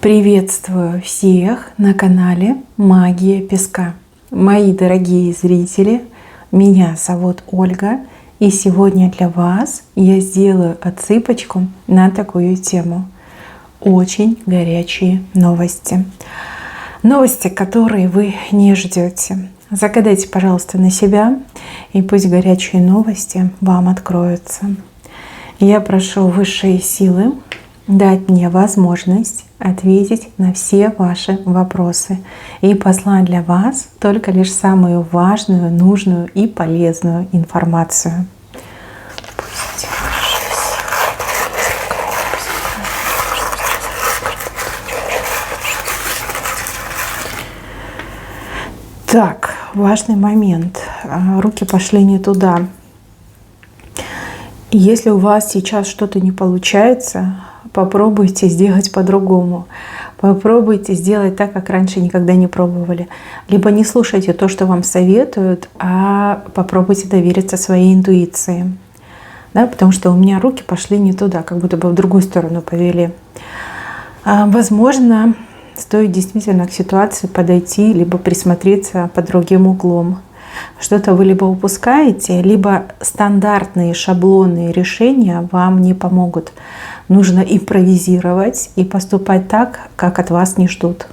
Приветствую всех на канале Магия Песка. Мои дорогие зрители, меня зовут Ольга, и сегодня для вас я сделаю отсыпочку на такую тему. Очень горячие новости. Новости, которые вы не ждете. Загадайте, пожалуйста, на себя, и пусть горячие новости вам откроются. Я прошу высшие силы дать мне возможность ответить на все ваши вопросы и послать для вас только лишь самую важную, нужную и полезную информацию. Так, важный момент. Руки пошли не туда. Если у вас сейчас что-то не получается, попробуйте сделать по-другому. Попробуйте сделать так, как раньше никогда не пробовали. Либо не слушайте то, что вам советуют, а попробуйте довериться своей интуиции. Да, потому что у меня руки пошли не туда, как будто бы в другую сторону повели. Возможно, стоит действительно к ситуации подойти, либо присмотреться под другим углом. Что-то вы либо упускаете, либо стандартные шаблонные решения вам не помогут. Нужно импровизировать и поступать так, как от вас не ждут.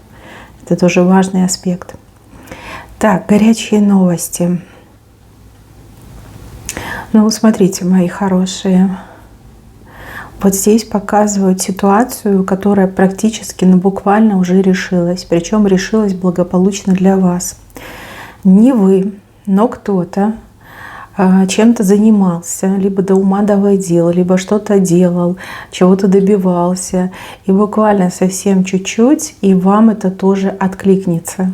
Это тоже важный аспект. Так, горячие новости. Ну, смотрите, мои хорошие. Вот здесь показывают ситуацию, которая практически, буквально уже решилась. Причем решилась благополучно для вас. Не вы, но кто-то чем-то занимался, либо до ума доводил, либо что-то делал, чего-то добивался. И буквально совсем чуть-чуть, и вам это тоже откликнется.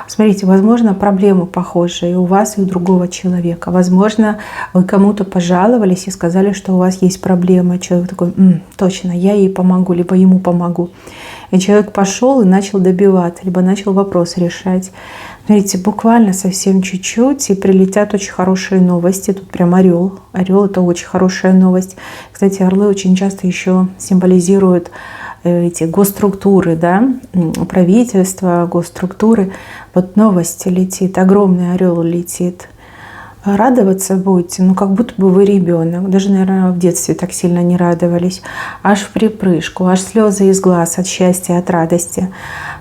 Смотрите, возможно, проблемы похожие у вас и у другого человека. Возможно, вы кому-то пожаловались и сказали, что у вас есть проблемы. Человек такой: точно, я ей помогу, либо ему помогу. И человек пошел и начал добиваться, либо начал вопрос решать. Смотрите, буквально совсем чуть-чуть, и прилетят очень хорошие новости. Тут прям орел. Орел — это очень хорошая новость. Кстати, орлы очень часто еще символизируют эти госструктуры, да, правительство, госструктуры. Вот новость летит, огромный орел летит. Радоваться будете, как будто бы вы ребенок. Даже, наверное, в детстве так сильно не радовались. Аж в припрыжку, аж слезы из глаз от счастья, от радости.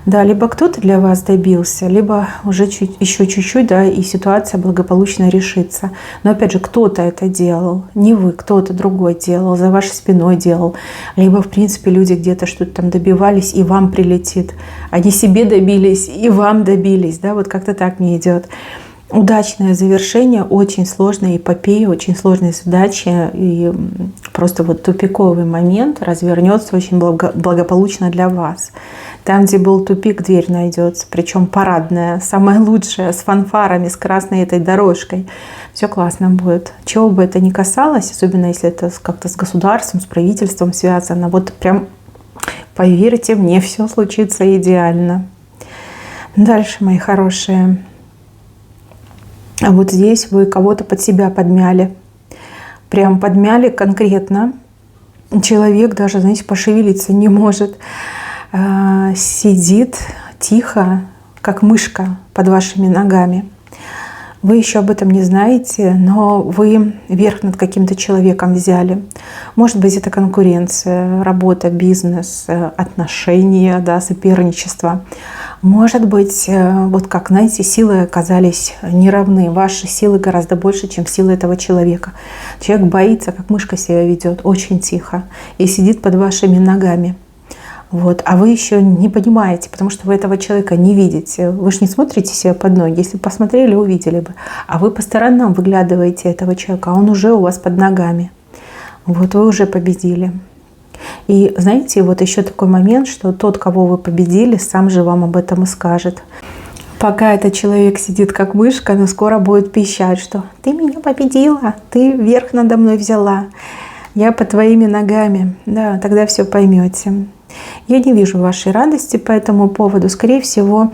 Да, либо кто-то для вас добился, либо уже еще чуть-чуть, да, и ситуация благополучно решится. Но опять же, кто-то это делал, не вы, кто-то другой делал, за вашей спиной делал. Либо, в принципе, люди где-то что-то там добивались, и вам прилетит. Они себе добились, и вам добились. Да, вот как-то так не идет. Удачное завершение очень сложной эпопеи, очень сложной задачи, и просто вот тупиковый момент развернется очень благополучно для вас. Там, где был тупик, дверь найдется, причем парадная, самая лучшая, с фанфарами, с красной этой дорожкой. Все классно будет. Чего бы это ни касалось, особенно если это как-то с государством, с правительством связано, вот прям поверьте мне, все случится идеально. Дальше, мои хорошие. А вот здесь вы кого-то под себя подмяли. Прям подмяли конкретно. Человек даже, знаете, пошевелиться не может. Сидит тихо, как мышка под вашими ногами. Вы еще об этом не знаете, но вы верх над каким-то человеком взяли. Может быть, это конкуренция, работа, бизнес, отношения, да, соперничество. Может быть, вот как, знаете, силы оказались неравны. Ваши силы гораздо больше, чем силы этого человека. Человек боится, как мышка себя ведет, очень тихо, и сидит под вашими ногами. Вот. А вы еще не понимаете, потому что вы этого человека не видите. Вы же не смотрите себе под ноги. Если бы посмотрели, увидели бы. А вы по сторонам выглядываете этого человека, а он уже у вас под ногами. Вот вы уже победили. И знаете, вот еще такой момент, что тот, кого вы победили, сам же вам об этом и скажет. Пока этот человек сидит как мышка, но скоро будет пищать, что «ты меня победила, ты верх надо мной взяла, я под твоими ногами». Да, тогда все поймете. Я не вижу вашей радости по этому поводу. Скорее всего,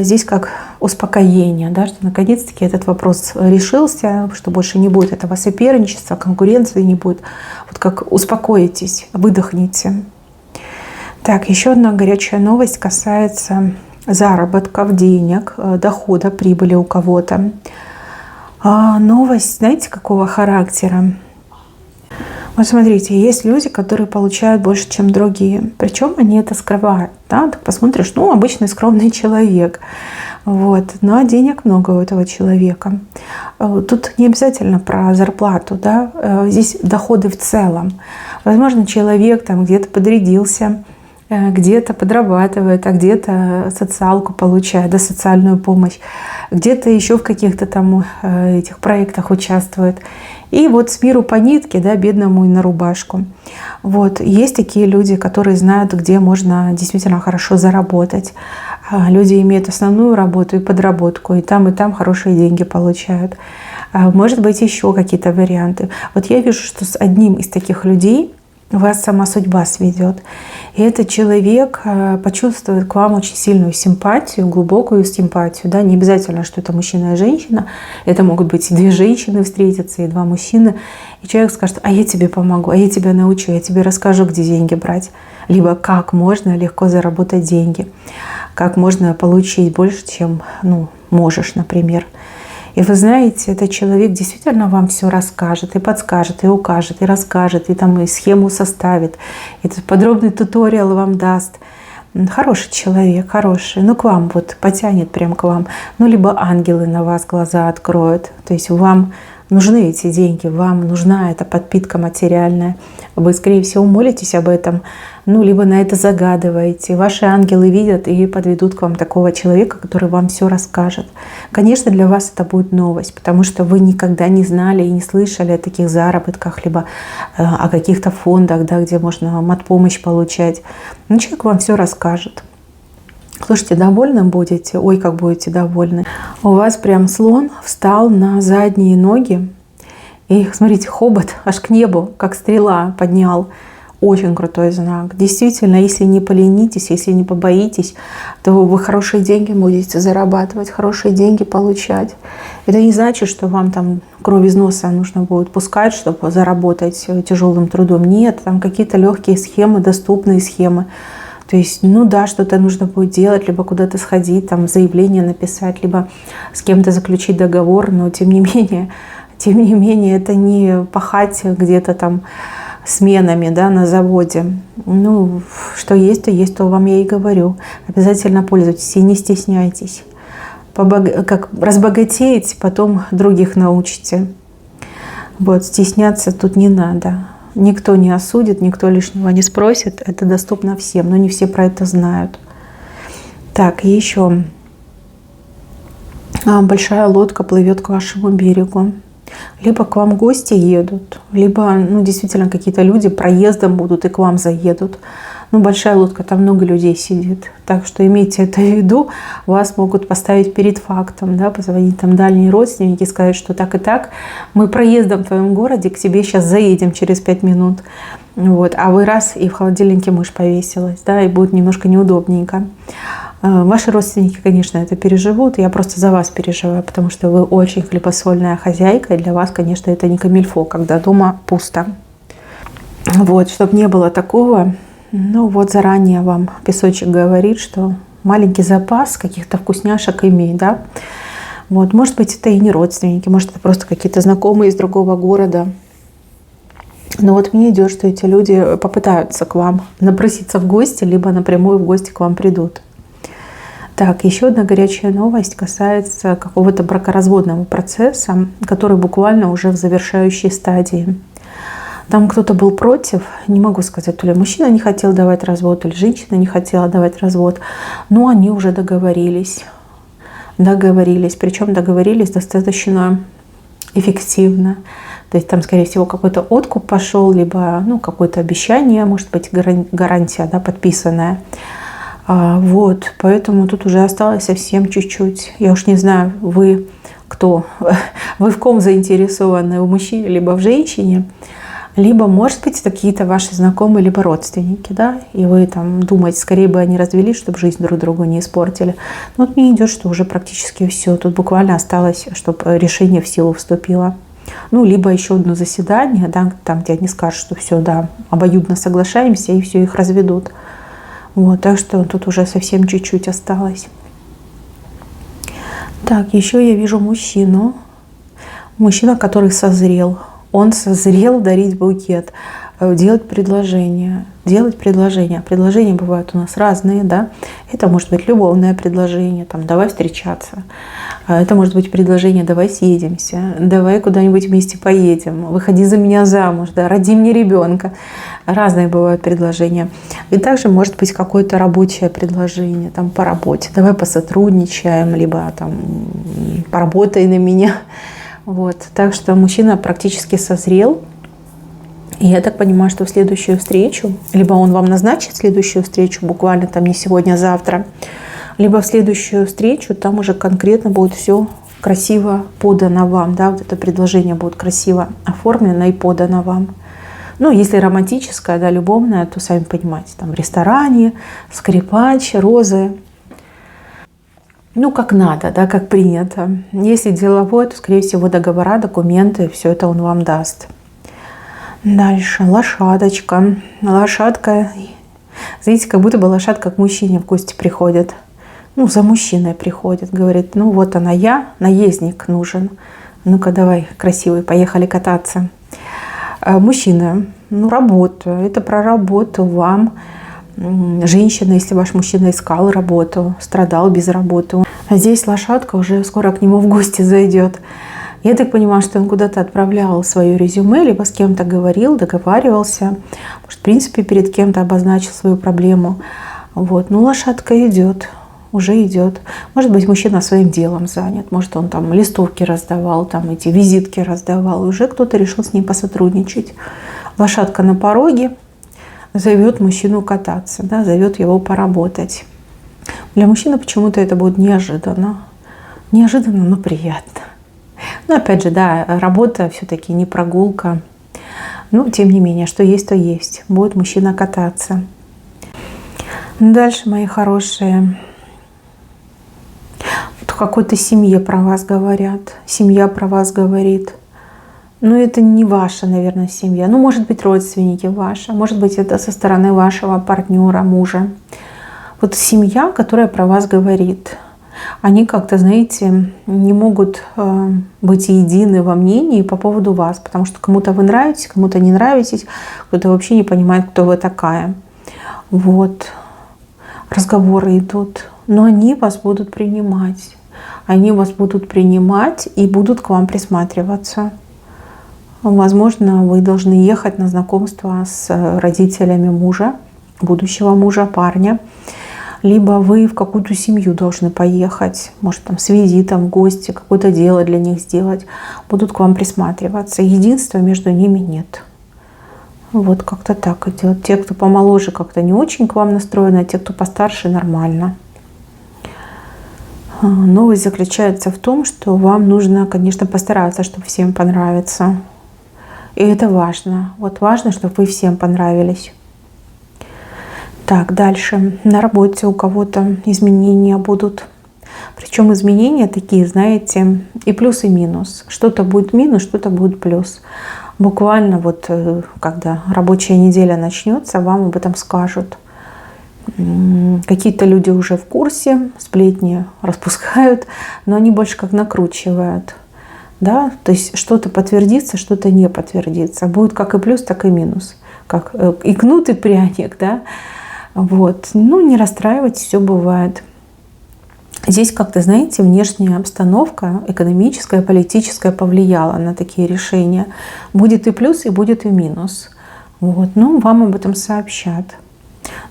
здесь как успокоение, да, что наконец-таки этот вопрос решился, что больше не будет этого соперничества, конкуренции не будет. Вот как успокоитесь, выдохните. Так, еще одна горячая новость касается заработков, денег, дохода, прибыли у кого-то. Новость, знаете, какого характера? Вот смотрите, есть люди, которые получают больше, чем другие. Причем они это скрывают. Да? Так посмотришь, ну, обычный скромный человек. Вот. Но денег много у этого человека. Тут не обязательно про зарплату. Да? Здесь доходы в целом. Возможно, человек там где-то подрядился, где-то подрабатывает, а где-то социалку получает, да, социальную помощь, где-то еще в каких-то там этих проектах участвует. И вот с миру по нитке, да, бедному и на рубашку. Вот. Есть такие люди, которые знают, где можно действительно хорошо заработать. Люди имеют основную работу и подработку, и там хорошие деньги получают. Может быть, еще какие-то варианты. Вот я вижу, что с одним из таких людей вас сама судьба сведет. И этот человек почувствует к вам очень сильную симпатию, глубокую симпатию. Да? Не обязательно, что это мужчина и женщина. Это могут быть и две женщины встретятся, и два мужчины. И человек скажет: а я тебе помогу, а я тебя научу, я тебе расскажу, где деньги брать. Либо как можно легко заработать деньги. Как можно получить больше, чем можешь, например. И вы знаете, этот человек действительно вам все расскажет, и подскажет, и укажет, и расскажет, и там и схему составит, и подробный туториал вам даст. Хороший человек, хороший. К вам вот потянет прям к вам. Либо ангелы на вас глаза откроют. То есть вам нужны эти деньги, вам нужна эта подпитка материальная. Вы, скорее всего, молитесь об этом, либо на это загадываете. Ваши ангелы видят и подведут к вам такого человека, который вам все расскажет. Конечно, для вас это будет новость, потому что вы никогда не знали и не слышали о таких заработках, либо о каких-то фондах, да, где можно матпомощь получать. Человек вам все расскажет. Слушайте, довольны будете? Ой, как будете довольны. У вас прям слон встал на задние ноги. И, смотрите, хобот аж к небу, как стрела, поднял. Очень крутой знак. Действительно, если не поленитесь, если не побоитесь, то вы хорошие деньги будете зарабатывать, хорошие деньги получать. Это не значит, что вам там кровь из носа нужно будет пускать, чтобы заработать тяжелым трудом. Нет, там какие-то легкие схемы, доступные схемы. То есть, что-то нужно будет делать, либо куда-то сходить, там заявление написать, либо с кем-то заключить договор, но тем не менее, это не пахать где-то там сменами, да, на заводе. Что есть, то вам я и говорю. Обязательно пользуйтесь и не стесняйтесь. Как разбогатеете, потом других научите. Вот, стесняться тут не надо. Никто не осудит, никто лишнего не спросит. Это доступно всем, но не все про это знают. Так, еще. Большая лодка плывет к вашему берегу. Либо к вам гости едут, либо действительно какие-то люди проездом будут и к вам заедут. Большая лодка, там много людей сидит. Так что имейте это в виду. Вас могут поставить перед фактом, да, позвонить там дальние родственники, сказать, что так и так. Мы проездом в твоем городе к тебе сейчас заедем через 5 минут. Вот. А вы раз, и в холодильнике мышь повесилась, да, и будет немножко неудобненько. Ваши родственники, конечно, это переживут. Я просто за вас переживаю, потому что вы очень хлебосольная хозяйка. И для вас, конечно, это не камильфо, когда дома пусто. Вот, чтобы не было такого. Заранее вам песочек говорит, что маленький запас каких-то вкусняшек имей, да. Вот, может быть, это и не родственники, может, это просто какие-то знакомые из другого города. Но мне идет, что эти люди попытаются к вам напроситься в гости, либо напрямую в гости к вам придут. Так, еще одна горячая новость касается какого-то бракоразводного процесса, который буквально уже в завершающей стадии. Там кто-то был против, не могу сказать, то ли мужчина не хотел давать развод, то ли женщина не хотела давать развод, но они уже договорились. Причем договорились достаточно эффективно. То есть там, скорее всего, какой-то откуп пошел, либо какое-то обещание, может быть, гарантия, да, подписанная. Вот, поэтому тут уже осталось совсем чуть-чуть. Я уж не знаю, вы кто? Вы в ком заинтересованы? В мужчине, либо в женщине? Либо, может быть, какие-то ваши знакомые, либо родственники, да, и вы там думаете, скорее бы они развелись, чтобы жизнь друг другу не испортили. Но мне идет, что уже практически все. Тут буквально осталось, чтобы решение в силу вступило. Либо еще одно заседание, да, там, где они скажут, что все, да, обоюдно соглашаемся, и все, их разведут. Вот, так что тут уже совсем чуть-чуть осталось. Так, еще я вижу мужчину. Мужчина, который созрел. Он созрел дарить букет, делать предложения. Делать предложения. Предложения бывают у нас разные, да. Это может быть любовное предложение, там, давай встречаться. Это может быть предложение, давай съедемся, давай куда-нибудь вместе поедем, выходи за меня замуж, да, роди мне ребенка. Разные бывают предложения. И также может быть какое-то рабочее предложение, там, по работе. Давай посотрудничаем, либо там поработай на меня. Вот. Так что мужчина практически созрел. И я так понимаю, что в следующую встречу, либо он вам назначит следующую встречу, буквально там не сегодня, а завтра, либо в следующую встречу там уже конкретно будет все красиво подано вам, да, вот это предложение будет красиво оформлено и подано вам. Ну, если романтическое, да, любовное, то сами понимаете, там в ресторане, скрипач, розы. Ну, как надо, да, как принято. Если деловое, то, скорее всего, договора, документы, все это он вам даст. Дальше лошадочка. Лошадка. Знаете, как будто бы лошадка к мужчине в гости приходит. Ну, за мужчиной приходит. Говорит, ну вот она я, наездник нужен. Ну-ка давай, красивый, поехали кататься. Мужчина, ну работа. Это про работу вам. Женщина, если ваш мужчина искал работу, страдал без работы. А здесь лошадка уже скоро к нему в гости зайдет. Я так понимаю, что он куда-то отправлял свое резюме, либо с кем-то говорил, договаривался. Может, в принципе, перед кем-то обозначил свою проблему. Вот. Ну, лошадка идет, уже идет. Может быть, мужчина своим делом занят. Может, он там листовки раздавал, там эти визитки раздавал. И уже кто-то решил с ним посотрудничать. Лошадка на пороге зовет мужчину кататься, да, зовет его поработать. Для мужчины почему-то это будет неожиданно. Неожиданно, но приятно. Но опять же, да, работа все-таки не прогулка. Но тем не менее, что есть, то есть. Будет мужчина кататься. Дальше, мои хорошие. Вот в какой-то семье про вас говорят. Семья про вас говорит. Но это не ваша, наверное, семья. Ну, может быть, родственники ваши. Может быть, это со стороны вашего партнера, мужа. Вот семья, которая про вас говорит. Они как-то, знаете, не могут быть едины во мнении по поводу вас, потому что кому-то вы нравитесь, кому-то не нравитесь, кто-то вообще не понимает, кто вы такая. Вот. Разговоры идут, но они вас будут принимать. Они вас будут принимать и будут к вам присматриваться. Возможно, вы должны ехать на знакомство с родителями мужа, будущего мужа, парня. Либо вы в какую-то семью должны поехать, может, там с визитом в гости, какое-то дело для них сделать. Будут к вам присматриваться. Единства между ними нет. Вот как-то так идет. Те, кто помоложе, как-то не очень к вам настроены, а те, кто постарше, нормально. Новость заключается в том, что вам нужно, конечно, постараться, чтобы всем понравиться. И это важно. Вот важно, чтобы вы всем понравились. Так, дальше. На работе у кого-то изменения будут. Причем изменения такие, знаете, и плюс, и минус. Что-то будет минус, что-то будет плюс. Буквально вот когда рабочая неделя начнется, вам об этом скажут. Какие-то люди уже в курсе, сплетни распускают, но они больше как накручивают. Да? То есть что-то подтвердится, что-то не подтвердится. Будет как и плюс, так и минус. Как и кнут, и пряник, да? Вот. Ну, не расстраивайтесь, все бывает. Здесь как-то, знаете, внешняя обстановка, экономическая, политическая повлияла на такие решения. Будет и плюс, и будет и минус. Вот. Но вам об этом сообщат.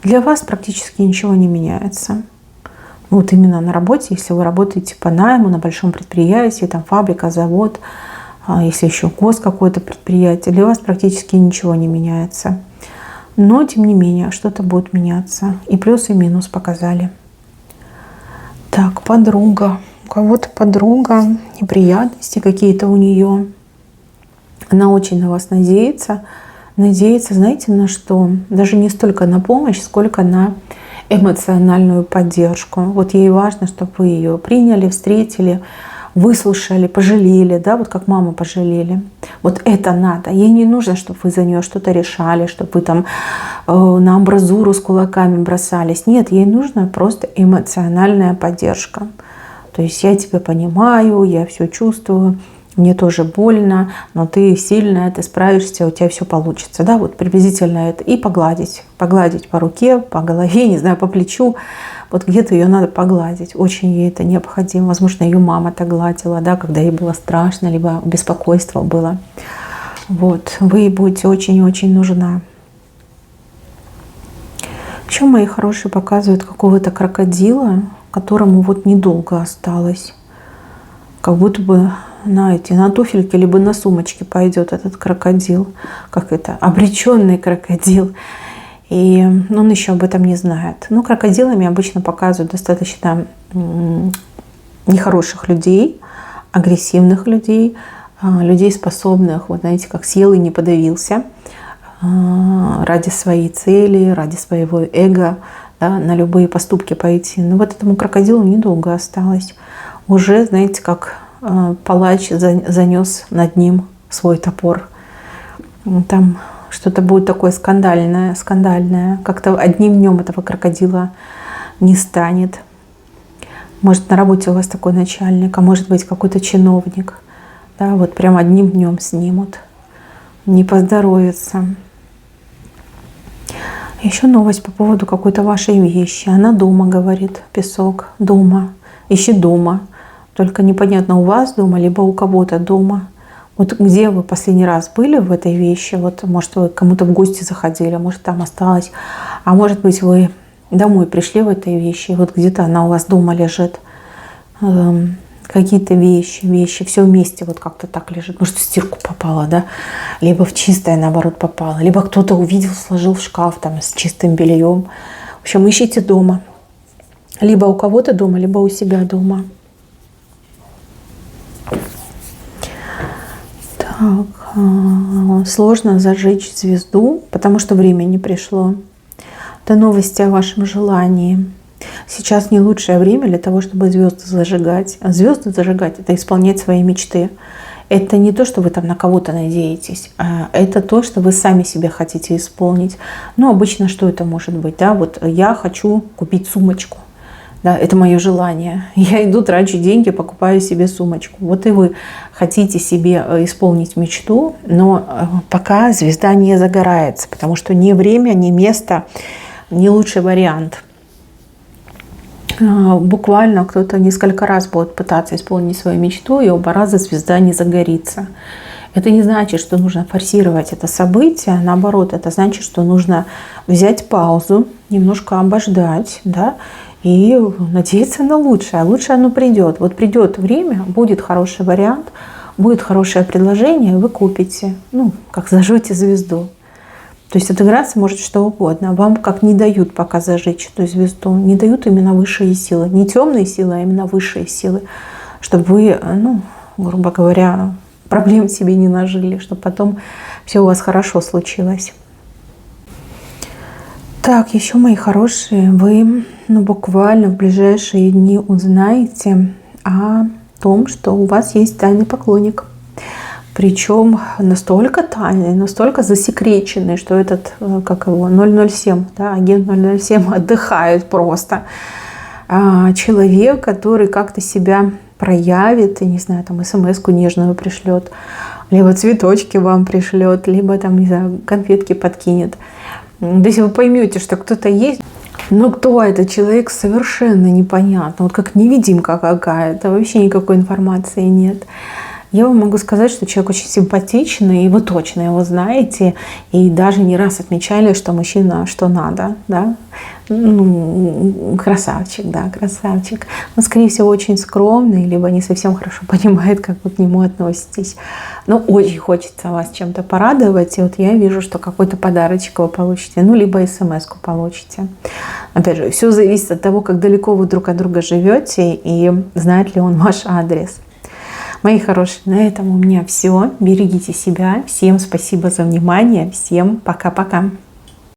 Для вас практически ничего не меняется. Вот именно на работе, если вы работаете по найму на большом предприятии, там фабрика, завод, если еще гос какое-то предприятие, для вас практически ничего не меняется. Но, тем не менее, что-то будет меняться. И плюс, и минус показали. Так, подруга. У кого-то подруга, неприятности какие-то у нее. Она очень на вас надеется. Надеется, знаете, на что? Даже не столько на помощь, сколько на эмоциональную поддержку. Вот ей важно, чтобы вы ее приняли, встретили, выслушали, пожалели, да, вот как маму пожалели. Вот это надо. Ей не нужно, чтобы вы за нее что-то решали, чтобы вы там на амбразуру с кулаками бросались. Нет, ей нужна просто эмоциональная поддержка. То есть я тебя понимаю, я все чувствую, мне тоже больно, но ты сильная, ты справишься, у тебя все получится. Да, вот приблизительно это. И погладить по руке, по голове, не знаю, по плечу. Вот где-то ее надо погладить. Очень ей это необходимо. Возможно, ее мама так гладила, да, когда ей было страшно, либо беспокойство было. Вот, вы ей будете очень-очень нужна. Еще мои хорошие показывают какого-то крокодила, которому вот недолго осталось. Как будто бы на туфельке либо на сумочке пойдет этот крокодил. Как это? Обреченный крокодил. И он еще об этом не знает. Но крокодилами обычно показывают достаточно нехороших людей, агрессивных людей, людей, способных, вот знаете, как съел и не подавился, ради своей цели, ради своего эго, да, на любые поступки пойти. Но вот этому крокодилу недолго осталось. Уже, знаете, как палач занес над ним свой топор. Там что-то будет такое скандальное. Как-то одним днем этого крокодила не станет. Может, на работе у вас такой начальник, а может быть, какой-то чиновник. Да, вот прям одним днем снимут. Не поздоровится. Еще новость по поводу какой-то вашей вещи. Она дома, говорит песок. Дома. Ищи дома. Только непонятно, у вас дома, либо у кого-то дома. Вот где вы последний раз были в этой вещи? Вот, может, вы кому-то в гости заходили, может, там осталось. А может быть, вы домой пришли в этой вещи, и вот где-то она у вас дома лежит. Какие-то вещи, все вместе вот как-то так лежит. Может, в стирку попала, да? Либо в чистое, наоборот, попало. Либо кто-то увидел, сложил в шкаф там с чистым бельем. В общем, ищите дома. Либо у кого-то дома, либо у себя дома. Так, сложно зажечь звезду, потому что время не пришло. Это новости о вашем желании. Сейчас не лучшее время для того, чтобы звезды зажигать. А звезды зажигать — это исполнять свои мечты. Это не то, что вы там на кого-то надеетесь, а это то, что вы сами себе хотите исполнить. Ну, обычно что это может быть? Да? Вот я хочу купить сумочку. Да, это мое желание. Я иду, трачу деньги, покупаю себе сумочку. Вот и вы хотите себе исполнить мечту, но пока звезда не загорается, потому что ни время, ни место, не лучший вариант. Буквально кто-то несколько раз будет пытаться исполнить свою мечту, и оба раза звезда не загорится. Это не значит, что нужно форсировать это событие. Наоборот, это значит, что нужно взять паузу, немножко обождать, да, и надеяться на лучшее. А лучшее оно придет. Вот придет время, будет хороший вариант, будет хорошее предложение, вы купите. Ну, как зажжете звезду. То есть отыграться может что угодно. Вам как не дают пока зажечь эту звезду. Не дают именно высшие силы. Не темные силы, а именно высшие силы. Чтобы вы, ну, грубо говоря, проблем себе не нажили. Чтобы потом все у вас хорошо случилось. Так, еще, мои хорошие, вы буквально в ближайшие дни узнаете о том, что у вас есть тайный поклонник. Причем настолько тайный, настолько засекреченный, что этот, как его, 007, да, агент 007 отдыхает просто. Человек, который как-то себя проявит, и, не знаю, там смс-ку нежную пришлет, либо цветочки вам пришлет, либо там, не знаю, конфетки подкинет. Если вы поймете, что кто-то есть, но кто этот человек, совершенно непонятно. Вот как невидимка какая-то, вообще никакой информации нет. Я вам могу сказать, что человек очень симпатичный, и вы точно его знаете, и даже не раз отмечали, что мужчина что надо, да, ну, красавчик, да, красавчик. Но, скорее всего, очень скромный, либо не совсем хорошо понимает, как вы к нему относитесь. Но очень хочется вас чем-то порадовать, и вот я вижу, что какой-то подарочек вы получите, ну, либо смс-ку получите. Опять же, все зависит от того, как далеко вы друг от друга живете, и знает ли он ваш адрес. Мои хорошие, на этом у меня все. Берегите себя. Всем спасибо за внимание. Всем пока-пока.